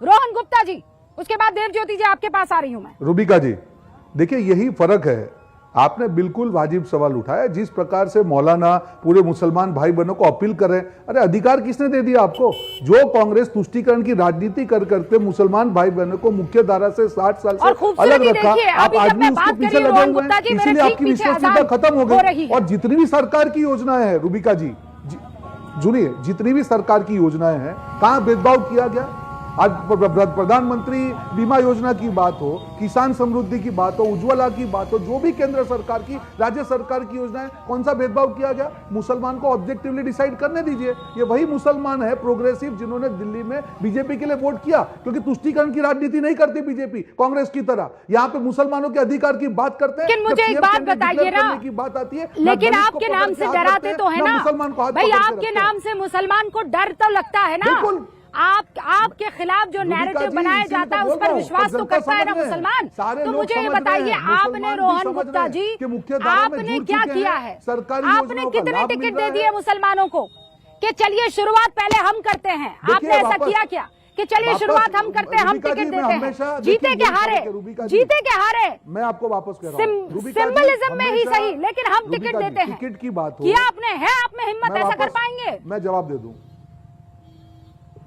रोहन गुप्ता जी, उसके बाद देवज्योति जी आपके पास आ रही हूं मैं। रूबिका जी, देखिए यही फर्क है। आपने बिल्कुल वाजिब सवाल उठाया। जिस प्रकार से मौलाना पूरे मुसलमान भाई बहनों को अपील कर रहे हैं, अरे अधिकार किसने दे दिया आपको? जो कांग्रेस तुष्टीकरण की राजनीति करते मुसलमान भाई बहनों को मुख्य धारा से 60 साल से अलग रखा, आप आज भी उसके पीछे लगे हुए हैं, इसलिए आपकी विश्वसनीयता खत्म हो गई। और जितनी भी सरकार की योजनाएं हैं रूबिका जी, सुनिए, जितनी भी सरकार की योजनाएं हैं, कहां भेदभाव किया गया? आज प्रधानमंत्री बीमा योजना की बात हो, किसान समृद्धि की बात हो, उज्ज्वला की बात हो, जो भी केंद्र सरकार की, राज्य सरकार की योजनाएं, कौन सा भेदभाव किया गया? मुसलमान को ऑब्जेक्टिवली डिसाइड करने दीजिए। ये वही मुसलमान है प्रोग्रेसिव जिन्होंने दिल्ली में बीजेपी के लिए वोट किया, क्योंकि तुष्टीकरण की राजनीति नहीं करती बीजेपी कांग्रेस की तरह। यहाँ पे मुसलमानों के अधिकार की बात करते हैं, लेकिन मुझे एक बात बताइए ना, की बात आती है, लेकिन आपके नाम से डराते तो है ना भाई, आपके नाम से मुसलमान को डर तो लगता है ना। आपके खिलाफ जो नैरेटिव बनाया जाता है उस पर विश्वास तो करता है ना मुसलमान। तो मुझे ये बताइए, आपने रोहन गुप्ता जी, आपने क्या किया है? आपने कितने टिकट दे दिए मुसलमानों को कि चलिए शुरुआत पहले हम करते हैं? आपने ऐसा किया क्या कि चलिए शुरुआत हम करते हैं, हम टिकट देते हैं? जीते के हारे, जीते के हारे, मैं आपको वापस कह रहा हूं, सिंबलिज्म में ही सही, लेकिन हम टिकट देते हैं। टिकट की बात हो, किया आपने, है आप में हिम्मत, ऐसा कर पाएंगे? मैं जवाब दे दूं,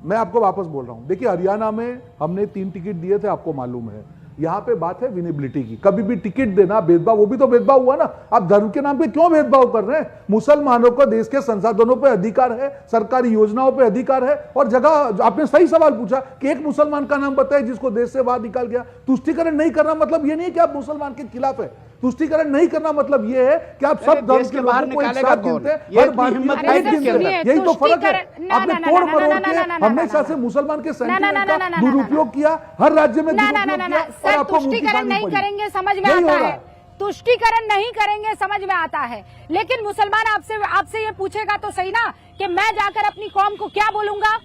मैं आपको वापस बोल रहा हूं। देखिए हरियाणा में हमने 3 टिकट दिए थे, आपको मालूम है। यहां पे बात है विनेबिलिटी की। कभी भी टिकट देना भेदभाव, वो भी तो भेदभाव हुआ ना। आप धर्म के नाम पे क्यों भेदभाव कर रहे हैं? मुसलमानों को देश के संसाधनों पे अधिकार है, सरकारी योजनाओं पे अधिकार है। और जगह, आपने सही सवाल पूछा कि एक मुसलमान का नाम बताए जिसको देश से बाहर निकाल गया। तुष्टीकरण नहीं करना मतलब ये नहीं कि आप मुसलमान के खिलाफ है। तुष्टीकरण नहीं करना मतलब ये है कि आप सब धर्म के लोगों को एक साथ गिनते हैं, हर भारतीय एक गिनते हैं। यही तो फर्क है। आपने तोड़ मरोड़ के हमेशा से मुसलमान के सेंटिमेंट का दुरुपयोग किया, हर राज्य में दुरुपयोग किया, और आपको तुष्टीकरण नहीं करेंगे समझ में आता है, तुष्टीकरण नहीं करेंगे समझ में आता है। लेकिन मुसलमान आपसे ये पूछेगा तो सही ना कि मैं जाकर अपनी कौम को क्या बोलूंगा?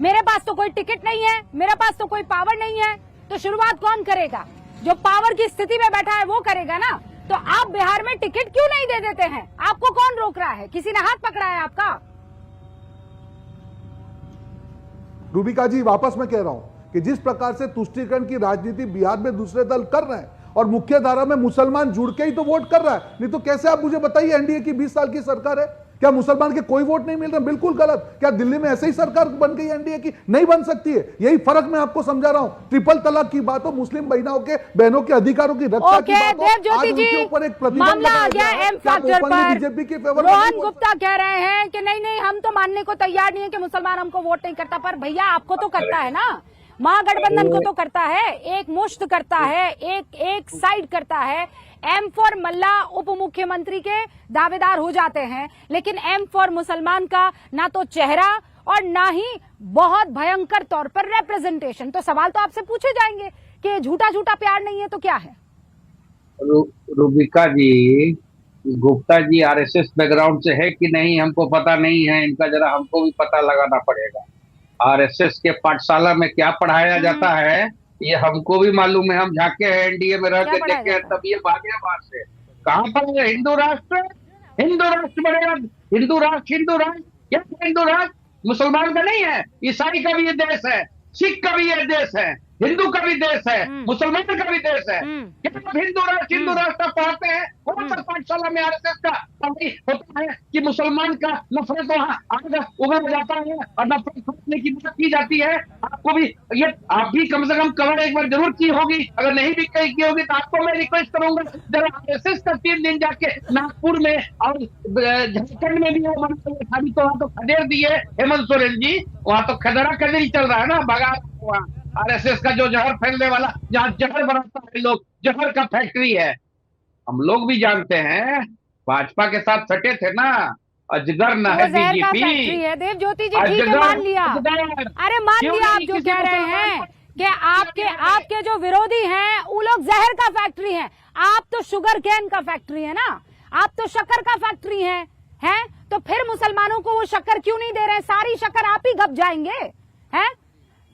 मेरे पास तो कोई टिकट नहीं है, मेरे पास तो कोई पावर नहीं है, तो शुरुआत कौन करेगा? जो पावर की स्थिति में बैठा है वो करेगा ना। तो आप बिहार में टिकट क्यों नहीं दे देते हैं? आपको कौन रोक रहा है? किसी ने हाथ पकड़ा है आपका? रूबिका जी, वापस मैं कह रहा हूं कि जिस प्रकार से तुष्टीकरण की राजनीति बिहार में दूसरे दल कर रहे हैं, और मुख्य धारा में मुसलमान जुड़ के ही तो वोट कर रहा है, नहीं तो कैसे? आप मुझे बताइए, एनडीए की 20 साल की सरकार है, क्या मुसलमान के कोई वोट नहीं मिल रहे? बिल्कुल गलत। क्या दिल्ली में ऐसे ही सरकार बन गई एनडीए की? नहीं बन सकती है। यही फर्क मैं आपको समझा रहा हूं। ट्रिपल तलाक की बात हो, मुस्लिम बहनों के अधिकारों की रक्षा की बात हो, आज उनके ऊपर एक प्रतिबंध आ गया एम फैक्टर पर। बीजेपी के फेवर रोहन गुप्ता कह रहे हैं कि नहीं नहीं, हम तो मानने को तैयार नहीं है कि मुसलमान हमको वोट नहीं करता। पर भैया आपको तो करता है ना, महागठबंधन को तो करता है, एक मुश्त करता है, एक साइड करता है। एम फॉर मल्ला उप मुख्यमंत्री के दावेदार हो जाते हैं, लेकिन एम फॉर मुसलमान का ना तो चेहरा और ना ही बहुत भयंकर तौर पर रिप्रेजेंटेशन। तो सवाल तो आपसे पूछे जाएंगे कि झूठा झूठा प्यार नहीं है तो क्या है? रूबिका जी, गुप्ता जी आरएसएस बैकग्राउंड से है कि नहीं हमको पता नहीं है, इनका जरा हमको भी पता लगाना पड़ेगा। आरएसएस के पाठशाला में क्या पढ़ाया जाता है ये हमको भी मालूम है। हम झांके हैं, एनडीए में रह के देखे हैं, तब ये भागे बाहर से। कहाँ पर है हिंदू राष्ट्र? हिंदू राष्ट्र बनेगा, हिंदू राष्ट्र क्या? हिंदू राष्ट्र मुसलमान का नहीं है, ईसाई का भी ये देश है, सिख का भी ये देश है, हिंदू का भी देश है, मुसलमान का भी देश है। क्या हिंदू राष्ट्र पढ़ाते हैं? कौन सा पाठशाला में आरएसएस का पढ़ाई होता है कि मुसलमान का नफरत वहाँ आगे उभर जाता है और नफरत फैलाने की बात की जाती है? आपको भी ये, आप भी कम से कम कवर एक बार जरूर की होगी। अगर नहीं भी कहीं की होगी तो आपको मैं रिक्वेस्ट करूंगा, जरा आरएसएस का 3 दिन जाके नागपुर में और झारखंड में भी वो अभी तो वहाँ तो खदेड़ दिए हेमंत सोरेन जी, वहाँ तो खदरा खदेरी चल रहा है ना, भगा वहाँ आरएसएस का जो जहर फैलने वाला, जहाँ जहर बनाता है लोग, जहर का फैक्ट्री है। हम लोग भी जानते हैं, भाजपा के साथ सटे थे ना, अजगर न है बीजेपी। देवज्योति जी ठीक है, मान लिया, अरे मान लिया आप जो कह रहे हैं कि आपके जो विरोधी हैं वो लोग जहर का फैक्ट्री हैं। आप तो शुगर कैन का फैक्ट्री है ना, आप तो शक्कर का फैक्ट्री हैं? तो फिर मुसलमानों को वो शक्कर क्यों नहीं दे रहे हैं? सारी शक्कर आप ही गप जाएंगे, हैं?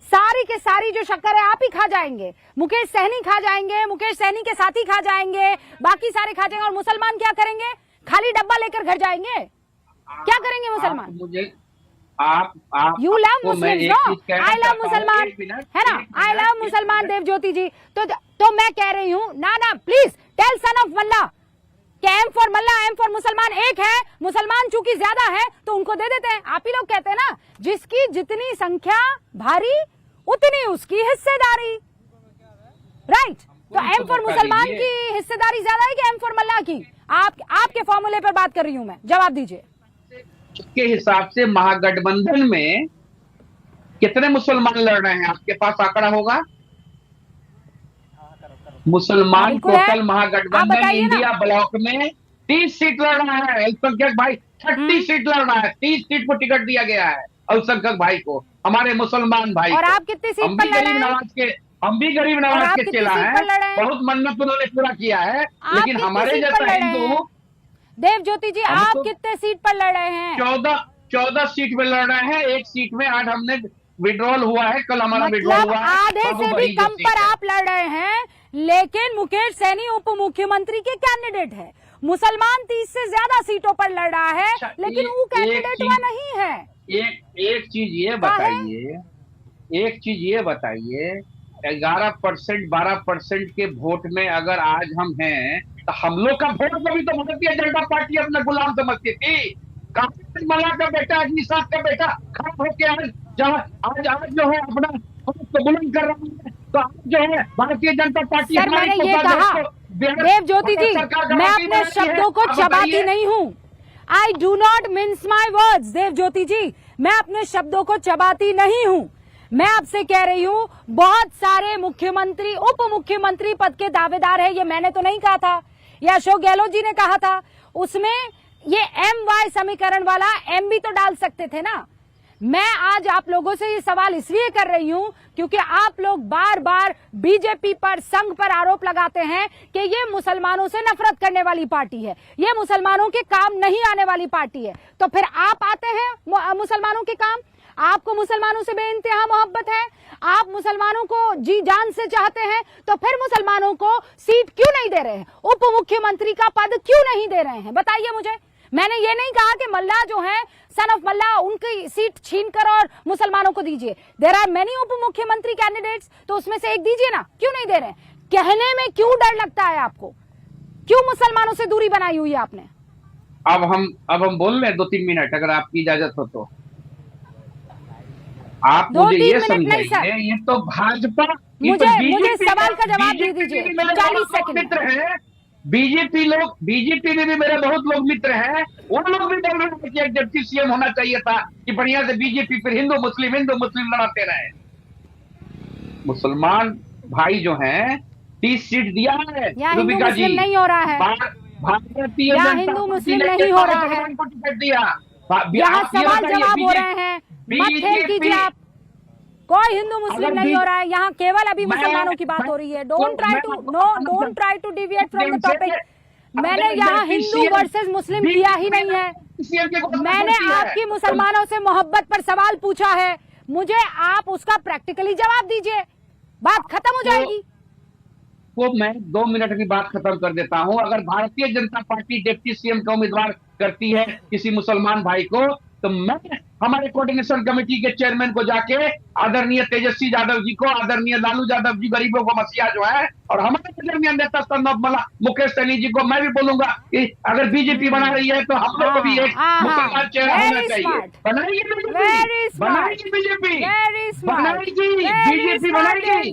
सारी के सारी जो शक्कर है आप ही खा जाएंगे, मुकेश सहनी खा जाएंगे, मुकेश सहनी के साथी खा जाएंगे, बाकी सारे खा जाएंगे। और मुसलमान क्या करेंगे? खाली डब्बा लेकर घर जाएंगे। क्या करेंगे मुसलमान? आप यू लव को मैं मुस्लिम एक नो, चीज कहना आई लव चाहता हूं, मुसलमान, एक मिनट, है ना, एक आई मिनट, लव एक मुसलमान मिनट। देवज्योति जी। तो मैं कह रही हूँ ना please tell son of Malla कि M for Malla, M for मुसलमान एक है, मुसलमान चूंकि ज्यादा है तो उनको दे देते हैं। आप ही लोग कहते हैं ना, जिसकी जितनी संख्या भारी उतनी उसकी हिस्सेदारी, राइट? तो एम फॉर मुसलमान की हिस्सेदारी ज्यादा है कि एम फॉर मल्ला की? आपके फॉर्मूले पर बात कर रही हूं मैं, जवाब दीजिए। के हिसाब से महागठबंधन में कितने मुसलमान लड़ रहे हैं, आपके पास आंकड़ा होगा? मुसलमान टोटल महागठबंधन इंडिया ब्लॉक में 30 सीट लड़ रहा है। अल्पसंख्यक भाई 30 सीट लड़ रहा है, 30 सीट को टिकट दिया गया है अल्पसंख्यक भाई को, हमारे मुसलमान भाई और को। आप कितनी सीट पर लड़ रहे हैं? हम भी गरीब नवाज के चेला है, बहुत मन्नत उन्होंने पूरा किया है, लेकिन हमारे जैसा हिंदू। देवज्योति जी, आप कितने सीट पर लड़ रहे हैं? 14 सीट में लड़ रहे हैं, एक सीट में आज हमने विड्रॉल हुआ है, कल हमारा विड्रॉल हुआ है। आधे से भी कम पर आप लड़ रहे हैं, लेकिन मुकेश सहनी उप मुख्यमंत्री के कैंडिडेट है। मुसलमान 30 से ज्यादा सीटों पर लड़ रहा है, लेकिन वो कैंडिडेट वह नहीं है। एक चीज ये बताइए, 11% 12% के वोट में अगर आज हम हैं, तो हम लोग का वोट को भी तो भारतीय जनता पार्टी अपना गुलाम समझती थी। कांग्रेस मला का बेटा, निषाद का बेटा खड़ा होकर आज जो है अपना तो बुलंद कर रहा है, तो आज जो है भारतीय जनता पार्टी। सर, मैंने ये कहा देवज्योति जी, मैं अपने शब्दों को चबाती नहीं हूँ। I do not mince my words. Devjyoti ji, मैं अपने शब्दों को चबाती नहीं हूँ। मैं आपसे कह रही हूँ, बहुत सारे मुख्यमंत्री उप मुख्यमंत्री पद के दावेदार है, ये मैंने तो नहीं कहा था, ये अशोक गहलोत जी ने कहा था। उसमें ये MY समीकरण वाला M भी तो डाल सकते थे ना। मैं आज आप लोगों से ये सवाल इसलिए कर रही हूं क्योंकि आप लोग बार बार बीजेपी पर, संघ पर आरोप लगाते हैं कि ये मुसलमानों से नफरत करने वाली पार्टी है, ये मुसलमानों के काम नहीं आने वाली पार्टी है। तो फिर आप आते हैं मुसलमानों के काम। आपको मुसलमानों से बेइंतहा मोहब्बत है, आप मुसलमानों को जी जान से चाहते हैं, तो फिर मुसलमानों को सीट क्यों नहीं दे रहे हैं, उप मुख्यमंत्री का पद क्यों नहीं दे रहे हैं, बताइए मुझे। मैंने ये नहीं कहा कि मल्ला जो है, सन ऑफ मल्ला, उनकी सीट छीनकर और मुसलमानों को दीजिए। देयर आर मेनी उप मुख्यमंत्री कैंडिडेट्स, तो उसमें से एक दीजिए ना, क्यों नहीं दे रहे हैं? कहने में क्यों डर लगता है आपको? क्यों मुसलमानों से दूरी बनाई हुई है आपने? अब हम बोल रहे हैं 2-3 मिनट, अगर आपकी इजाजत हो तो। आप मुझे ये समझाइए, ये तो भाजपा, मुझे सवाल का जवाब दे दीजिए। 40 सेकंड। बीजेपी में भी मेरे बहुत लोग मित्र हैं, उन लोग भी बोल रहे हैं कि एक डिप्टी CM होना चाहिए था कि बढ़िया से बीजेपी फिर हिंदू मुस्लिम लड़ाते रहे। मुसलमान भाई जो हैं 30 सीट दिया है, रूबिका जी नहीं हो रहा है, भारतीय हिंदू मुस्लिम नहीं हो रहा है, टिकट दिया, यहाँ सवाल जवाब हो रहे हैं, मत खेल कीजिए आप। कोई हिंदू मुस्लिम नहीं हो रहा है, यहाँ केवल अभी मुसलमानों की बात हो रही है। Don't try to deviate from the topic. मैंने यहाँ हिंदू वर्सेस मुस्लिम किया ही नहीं है। मैंने आपकी मुसलमानों से मोहब्बत पर सवाल पूछा है, मुझे आप उसका प्रैक्टिकली जवाब दीजिए, बात खत्म हो जाएगी। वो मैं 2 मिनट की बात खत्म कर देता हूँ। अगर Bharatiya Janata party deputy CM का उम्मीदवार करती है किसी मुसलमान भाई को, तो मैं हमारे कोऑर्डिनेशन कमेटी के चेयरमैन को जाके आदरणीय तेजस्वी यादव जी को, आदरणीय लालू यादव जी, गरीबों को मसीहा जो है, और हमारे आदरणीय नेता सन ऑफ मल्ला मुकेश सहनी जी को मैं भी बोलूंगा कि अगर बीजेपी बना रही है तो हम लोग को भी एक मुसलमान चेहरा होना चाहिए। बनाएगी बीजेपी, बनाएगी बीजेपी, बनाएगी।